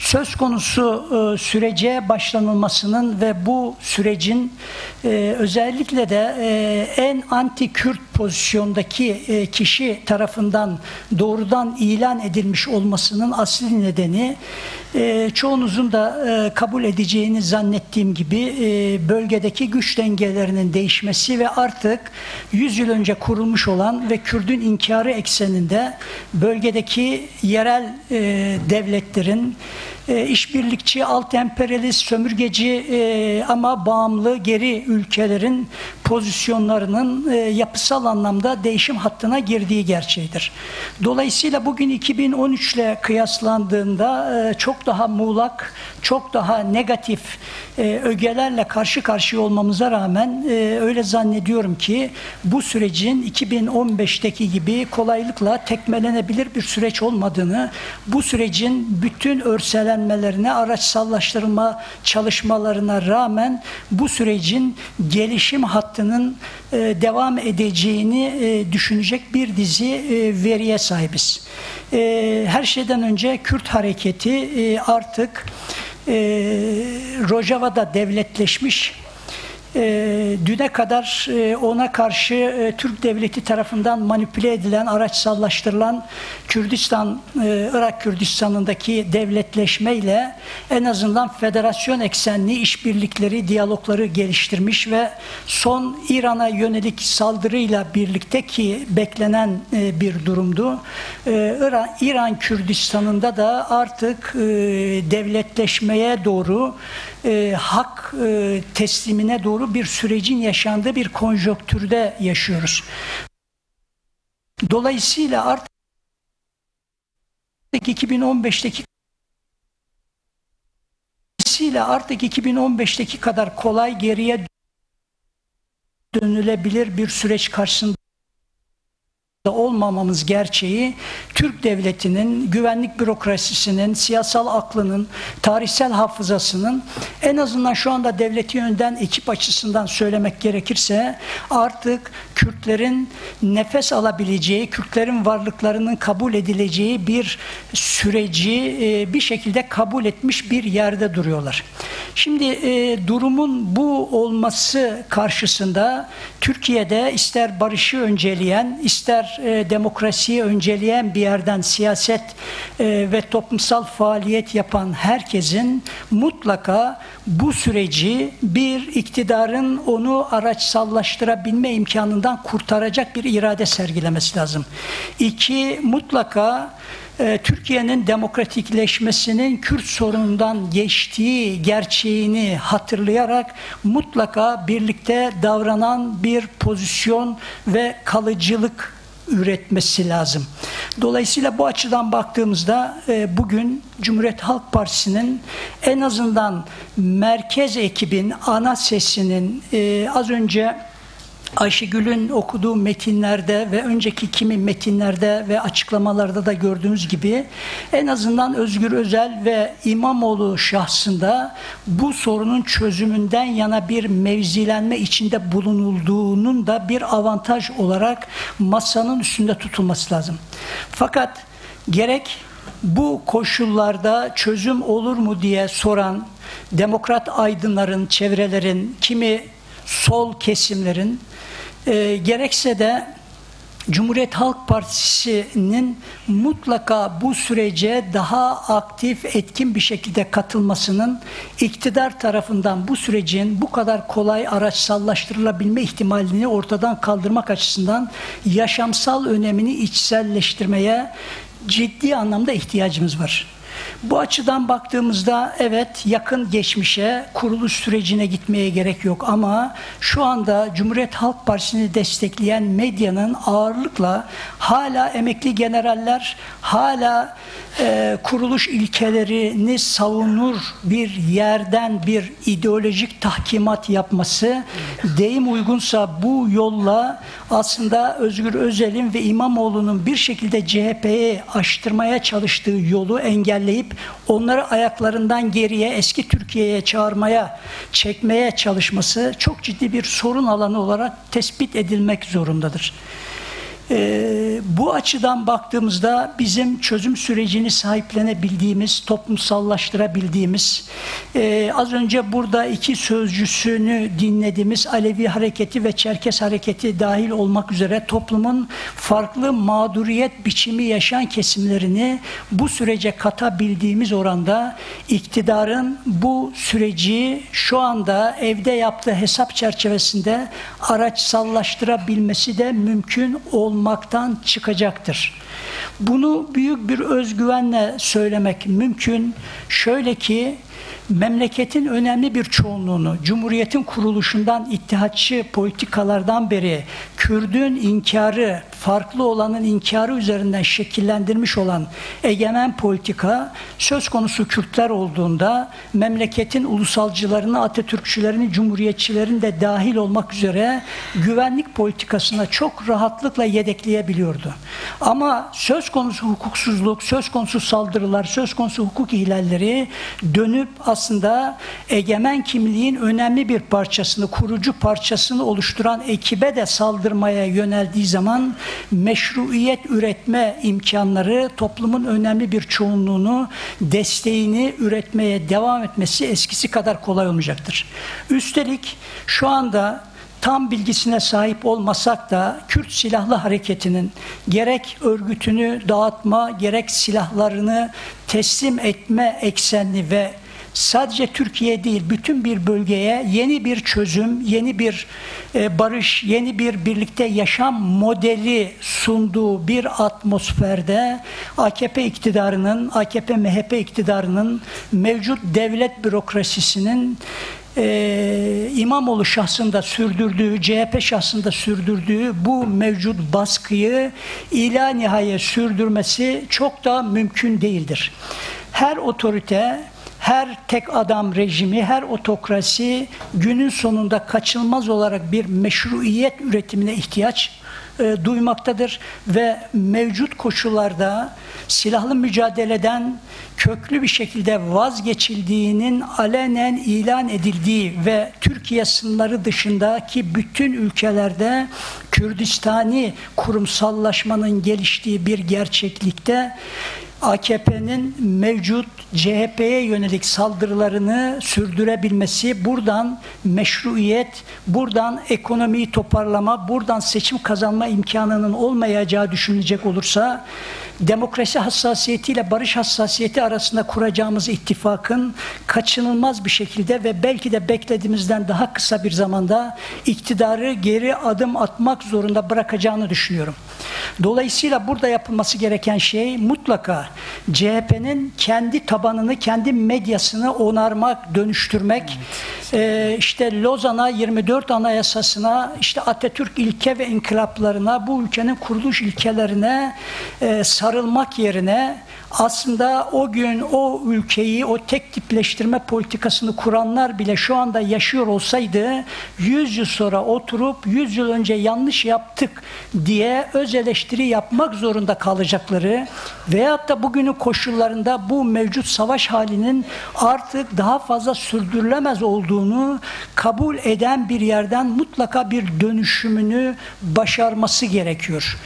söz konusu sürece başlanılmasının ve bu sürecin özellikle de en anti-Kürt pozisyondaki kişi tarafından doğrudan ilan edilmiş olmasının asli nedeni çoğunuzun da kabul edeceğini zannettiğim gibi bölgedeki güç dengelerinin değişmesi ve artık 100 yıl önce kurulmuş olan ve Kürt'ün inkarı ekseninde bölgedeki yerel devletlerin işbirlikçi, alt emperyalist, sömürgeci ama bağımlı geri ülkelerin pozisyonlarının yapısal anlamda değişim hattına girdiği gerçeğidir. Dolayısıyla bugün 2013 ile kıyaslandığında çok daha muğlak, çok daha negatif ögelerle karşı karşıya olmamıza rağmen öyle zannediyorum ki bu sürecin 2015'teki gibi kolaylıkla tekmelenebilir bir süreç olmadığını, bu sürecin bütün örselenmelerine, araçsallaştırma çalışmalarına rağmen bu sürecin gelişim hattının devam edeceğini düşünecek bir dizi veriye sahibiz. Her şeyden önce Kürt hareketi artık Rojava'da devletleşmiş, düne kadar ona karşı Türk devleti tarafından manipüle edilen, araçsallaştırılan Kürdistan, Irak Kürdistan'ındaki devletleşmeyle en azından federasyon eksenli işbirlikleri, diyalogları geliştirmiş ve son İran'a yönelik saldırıyla birlikte ki beklenen bir durumdu. İran Kürdistan'ında da artık devletleşmeye doğru, hak teslimine doğru bir sürecin yaşandığı bir konjonktürde yaşıyoruz. Dolayısıyla artık 2015'teki kadar kolay geriye dönülebilir bir süreç karşısında olmamamız gerçeği, Türk devletinin, güvenlik bürokrasisinin, siyasal aklının, tarihsel hafızasının, en azından şu anda devleti yönden ekip açısından söylemek gerekirse artık Kürtlerin nefes alabileceği, Kürtlerin varlıklarının kabul edileceği bir süreci bir şekilde kabul etmiş bir yerde duruyorlar. Şimdi durumun bu olması karşısında Türkiye'de ister barışı önceleyen, ister demokrasiyi önceleyen bir yerden siyaset ve toplumsal faaliyet yapan herkesin mutlaka bu süreci bir iktidarın onu araçsallaştırabilme imkanından kurtaracak bir irade sergilemesi lazım. İki, mutlaka Türkiye'nin demokratikleşmesinin Kürt sorunundan geçtiği gerçeğini hatırlayarak mutlaka birlikte davranan bir pozisyon ve kalıcılık üretmesi lazım. Dolayısıyla bu açıdan baktığımızda bugün Cumhuriyet Halk Partisi'nin en azından merkez ekibin ana sesinin az önce Ayşegül'ün okuduğu metinlerde ve önceki kimi metinlerde ve açıklamalarda da gördüğümüz gibi en azından Özgür Özel ve İmamoğlu şahsında bu sorunun çözümünden yana bir mevzilenme içinde bulunulduğunun da bir avantaj olarak masanın üstünde tutulması lazım. Fakat gerek bu koşullarda çözüm olur mu diye soran demokrat aydınların, çevrelerin, kimi sol kesimlerin gerekse de Cumhuriyet Halk Partisi'nin mutlaka bu sürece daha aktif, etkin bir şekilde katılmasının iktidar tarafından bu sürecin bu kadar kolay araçsallaştırılabilme ihtimalini ortadan kaldırmak açısından yaşamsal önemini içselleştirmeye ciddi anlamda ihtiyacımız var. Bu açıdan baktığımızda evet, yakın geçmişe, kuruluş sürecine gitmeye gerek yok ama şu anda Cumhuriyet Halk Partisi'ni destekleyen medyanın ağırlıkla hala emekli generaller, hala kuruluş ilkelerini savunur bir yerden bir ideolojik tahkimat yapması, deyim uygunsa bu yolla aslında Özgür Özel'in ve İmamoğlu'nun bir şekilde CHP'yi aştırmaya çalıştığı yolu engelleyip onları ayaklarından geriye, eski Türkiye'ye çağırmaya, çekmeye çalışması çok ciddi bir sorun alanı olarak tespit edilmek zorundadır. Bu açıdan baktığımızda bizim çözüm sürecini sahiplenebildiğimiz, toplumsallaştırabildiğimiz, az önce burada iki sözcüsünü dinlediğimiz Alevi hareketi ve Çerkes hareketi dahil olmak üzere toplumun farklı mağduriyet biçimi yaşayan kesimlerini bu sürece katabildiğimiz oranda iktidarın bu süreci şu anda evde yaptığı hesap çerçevesinde araçsallaştırabilmesi de mümkün olmaktan çıkacaktır. Bunu büyük bir özgüvenle söylemek mümkün. Şöyle ki, memleketin önemli bir çoğunluğunu, Cumhuriyet'in kuruluşundan ittihatçı politikalardan beri Kürdün inkarı, farklı olanın inkarı üzerinden şekillendirmiş olan egemen politika, söz konusu Kürtler olduğunda memleketin ulusalcılarını, Atatürkçülerini, Cumhuriyetçilerin de dahil olmak üzere güvenlik politikasına çok rahatlıkla yedekleyebiliyordu. Ama söz konusu hukuksuzluk, söz konusu saldırılar, söz konusu hukuk ihlalleri dönüp aslında egemen kimliğin önemli bir parçasını, kurucu parçasını oluşturan ekibe de saldırmaya yöneldiği zaman meşruiyet üretme imkanları, toplumun önemli bir çoğunluğunu, desteğini üretmeye devam etmesi eskisi kadar kolay olmayacaktır. Üstelik şu anda tam bilgisine sahip olmasak da Kürt Silahlı Hareketi'nin gerek örgütünü dağıtma, gerek silahlarını teslim etme eksenli ve sadece Türkiye değil, bütün bir bölgeye yeni bir çözüm, yeni bir barış, yeni bir birlikte yaşam modeli sunduğu bir atmosferde AKP iktidarının, AKP-MHP iktidarının mevcut devlet bürokrasisinin İmamoğlu şahsında sürdürdüğü, CHP şahsında sürdürdüğü bu mevcut baskıyı ila nihaya sürdürmesi çok da mümkün değildir. Her otorite, her tek adam rejimi, her otokrasi günün sonunda kaçınılmaz olarak bir meşruiyet üretimine ihtiyaç duymaktadır ve mevcut koşullarda silahlı mücadeleden köklü bir şekilde vazgeçildiğinin alenen ilan edildiği ve Türkiye sınırları dışındaki bütün ülkelerde Kürdistani kurumsallaşmanın geliştiği bir gerçeklikte AKP'nin mevcut CHP'ye yönelik saldırılarını sürdürebilmesi, buradan meşruiyet, buradan ekonomiyi toparlama, buradan seçim kazanma imkanının olmayacağı düşünülecek olursa, demokrasi hassasiyetiyle barış hassasiyeti arasında kuracağımız ittifakın kaçınılmaz bir şekilde ve belki de beklediğimizden daha kısa bir zamanda iktidarı geri adım atmak zorunda bırakacağını düşünüyorum. Dolayısıyla burada yapılması gereken şey mutlaka CHP'nin kendi tabanını, kendi medyasını onarmak, dönüştürmek, işte Lozan'a, 24 Anayasasına, işte Atatürk ilke ve inkılaplarına, bu ülkenin kuruluş ilkelerine sarılmak yerine aslında o gün o ülkeyi, o tek tipleştirme politikasını kuranlar bile şu anda yaşıyor olsaydı 100 yıl sonra oturup 100 yıl önce yanlış yaptık diye öz eleştiri yapmak zorunda kalacakları veyahut da bugünün koşullarında bu mevcut savaş halinin artık daha fazla sürdürülemez olduğunu kabul eden bir yerden mutlaka bir dönüşümünü başarması gerekiyor.